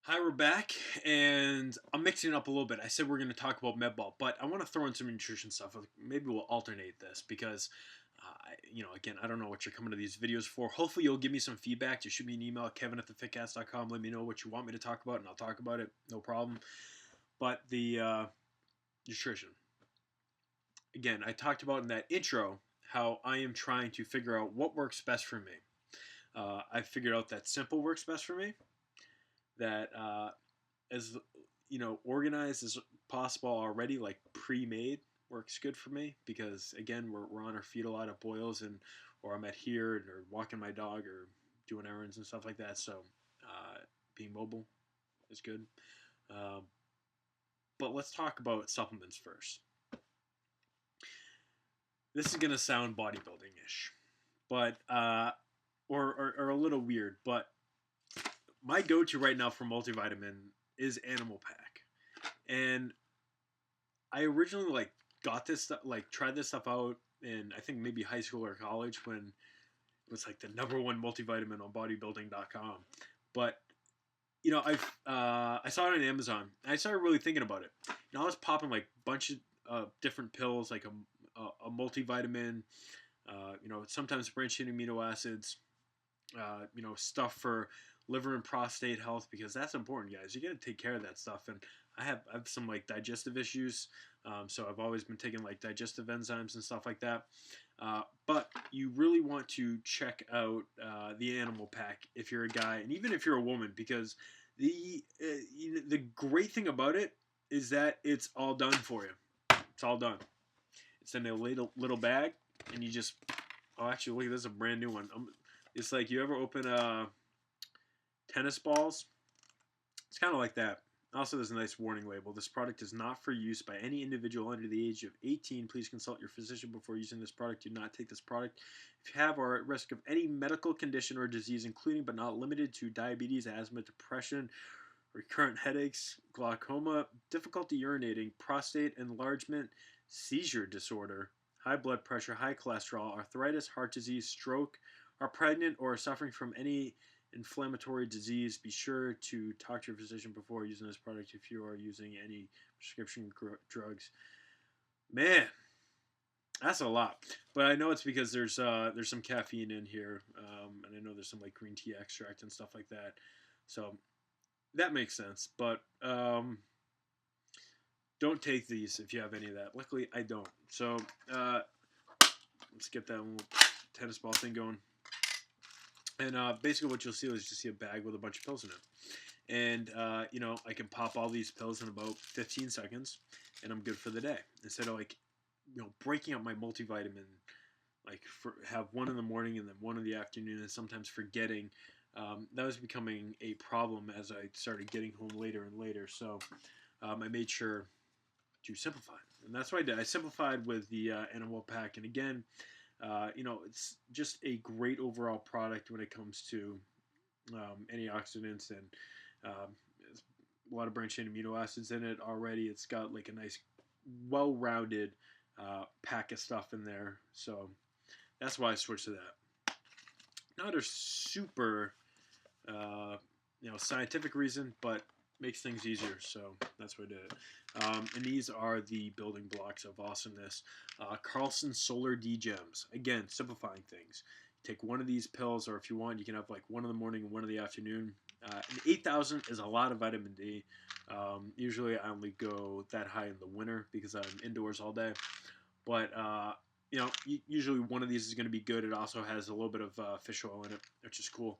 Hi, we're back, and I'm mixing it up a little bit. I said we're going to talk about medball, but I want to throw in some nutrition stuff. Maybe we'll alternate this because, again, I don't know what you're coming to these videos for. Hopefully, you'll give me some feedback. Just shoot me an email at kevin@thefitcast.com. Let me know what you want me to talk about, and I'll talk about it. No problem. But the nutrition. Again, I talked about in that intro how I am trying to figure out what works best for me. I figured out that simple works best for me. That as organized as possible already, like pre-made, works good for me because again we're on our feet a lot at boils and or I'm at here or walking my dog or doing errands and stuff like that. So being mobile is good. Um, but let's talk about supplements first. This is gonna sound bodybuilding-ish, but or a little weird, but my go-to right now for multivitamin is Animal Pack, and I originally got this stuff, tried this stuff out in I think maybe high school or college when it was like the number one multivitamin on bodybuilding.com. But I saw it on Amazon and I started really thinking about it. I was popping like a bunch of different pills, like a multivitamin, sometimes branched chain amino acids, stuff for liver and prostate health because that's important, guys. You got to take care of that stuff. And I have some like digestive issues, so I've always been taking like digestive enzymes and stuff like that. But you really want to check out the Animal Pack if you're a guy, and even if you're a woman, because the great thing about it is that it's all done for you. It's all done. It's in a little bag, and you just actually look at this, a brand new one. It's like you ever open tennis balls. It's kind of like that. Also, there's a nice warning label. This product is not for use by any individual under the age of 18. Please consult your physician before using this product. Do not take this product if you have or are at risk of any medical condition or disease, including but not limited to diabetes, asthma, depression, recurrent headaches, glaucoma, difficulty urinating, prostate enlargement, seizure disorder, high blood pressure, high cholesterol, arthritis, heart disease, stroke, are pregnant, or are suffering from any inflammatory disease. Be sure to talk to your physician before using this product if you are using any prescription drugs. Man, that's a lot. But I know it's because there's some caffeine in here, and I know there's some like green tea extract and stuff like that. So that makes sense. But don't take these if you have any of that. Luckily, I don't. So let's get that little tennis ball thing going. And basically what you'll see is just see a bag with a bunch of pills in it. And, I can pop all these pills in about 15 seconds, and I'm good for the day. Instead of, breaking up my multivitamin, have one in the morning and then one in the afternoon, and sometimes forgetting. That was becoming a problem as I started getting home later and later. So I made sure to simplify. And that's what I did. I simplified with the Animal Pack. And again, it's just a great overall product when it comes to antioxidants and a lot of branched chain amino acids in it already. It's got like a nice, well-rounded pack of stuff in there. So that's why I switched to that. Not a super, scientific reason, but makes things easier. So that's what I did. And these are the building blocks of awesomeness. Carlson Solar D Gems. Again, simplifying things. Take one of these pills, or if you want, you can have like one in the morning and one in the afternoon. And 8,000 is a lot of vitamin D. Usually I only go that high in the winter because I'm indoors all day. But, usually one of these is going to be good. It also has a little bit of fish oil in it, which is cool.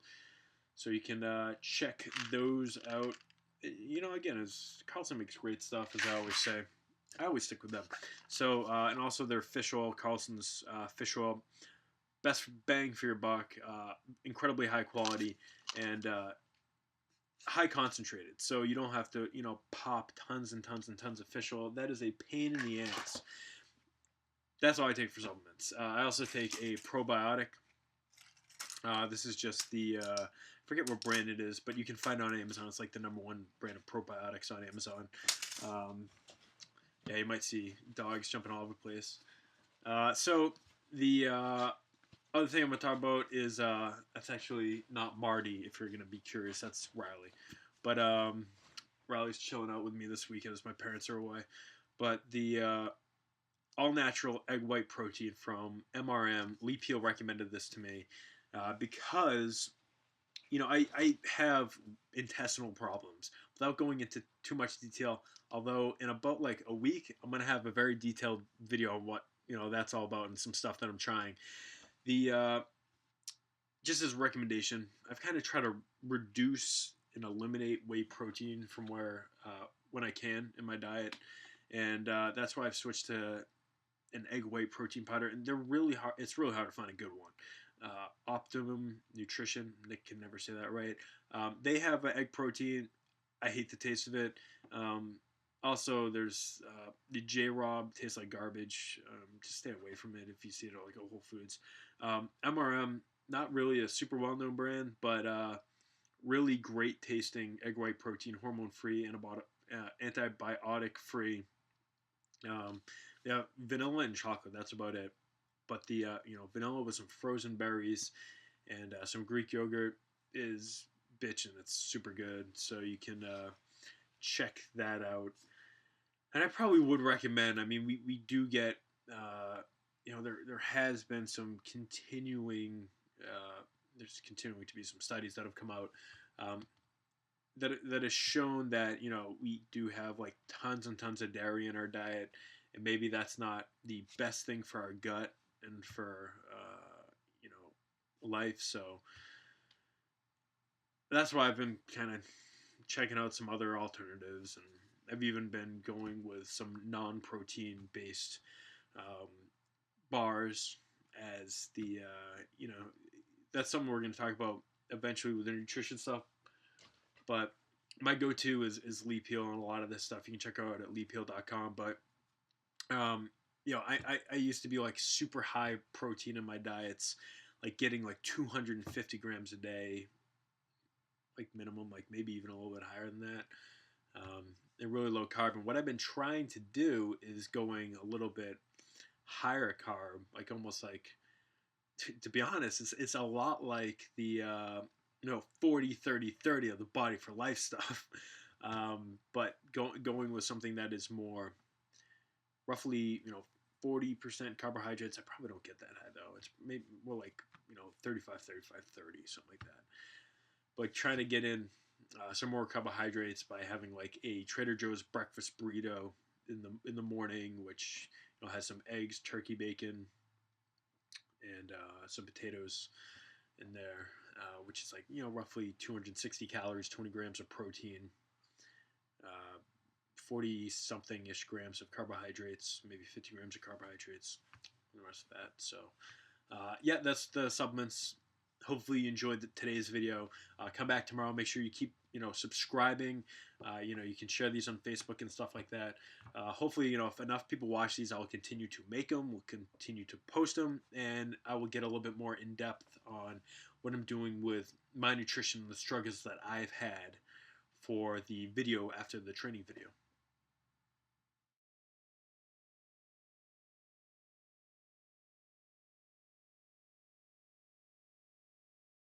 So you can check those out. Again, as Carlson makes great stuff, as I always say. I always stick with them. So, and also their fish oil, Carlson's fish oil, best bang for your buck, incredibly high quality, and high concentrated. So you don't have to, pop tons and tons and tons of fish oil. That is a pain in the ass. That's all I take for supplements. I also take a probiotic. This is just the forget what brand it is, but you can find it on Amazon. It's like the number one brand of probiotics on Amazon. Yeah, you might see dogs jumping all over the place. So the other thing I'm going to talk about is that's actually not Marty, if you're going to be curious. That's Riley. But Riley's chilling out with me this weekend as my parents are away. But the all natural egg white protein from MRM, Lee Peel recommended this to me because I have intestinal problems. Without going into too much detail, although in about like a week, I'm gonna have a very detailed video on what that's all about and some stuff that I'm trying. The just as a recommendation, I've kind of tried to reduce and eliminate whey protein from where when I can in my diet, and that's why I've switched to an egg white protein powder, and they're really hard. It's really hard to find a good one. Optimum Nutrition, Nick can never say that right. They have an egg protein. I hate the taste of it. Also, there's the J Rob, tastes like garbage. Just stay away from it if you see it at like a Whole Foods. MRM, not really a super well known brand, but really great tasting egg white protein, hormone free, antibiotic free. Yeah, vanilla and chocolate. That's about it. But the vanilla with some frozen berries and some Greek yogurt is bitchin'. It's super good. So you can check that out. And I probably would recommend. I mean, we do get there has been some continuing. There's continuing to be some studies that have come out that has shown that we do have like tons and tons of dairy in our diet, and maybe that's not the best thing for our gut and for life. So that's why I've been kind of checking out some other alternatives, and I've even been going with some non-protein based um, bars as the that's something we're going to talk about eventually with the nutrition stuff. But my go-to is Lee Peel, and a lot of this stuff you can check out at leepeel.com. But I used to be like super high protein in my diets, like getting like 250 grams a day, like minimum, like maybe even a little bit higher than that. And really low carb. And what I've been trying to do is going a little bit higher carb, like almost like, to be honest, it's a lot like the 40 30 30 of the Body for Life stuff. But going with something that is more roughly 40% carbohydrates. I probably don't get that high though. It's maybe more like 35 35 30, something like that. But trying to get in some more carbohydrates by having like a Trader Joe's breakfast burrito in the morning, which has some eggs, turkey bacon, and some potatoes in there, which is like roughly 260 calories, 20 grams of protein, 40 something ish grams of carbohydrates, maybe 50 grams of carbohydrates, and the rest of that. So yeah, that's the supplements. Hopefully you enjoyed today's video. Come back tomorrow. Make sure you keep subscribing. You can share these on Facebook and stuff like that. Hopefully if enough people watch these, I will continue to make them. We'll continue to post them, and I will get a little bit more in depth on what I'm doing with my nutrition and the struggles that I've had for the video after the training video.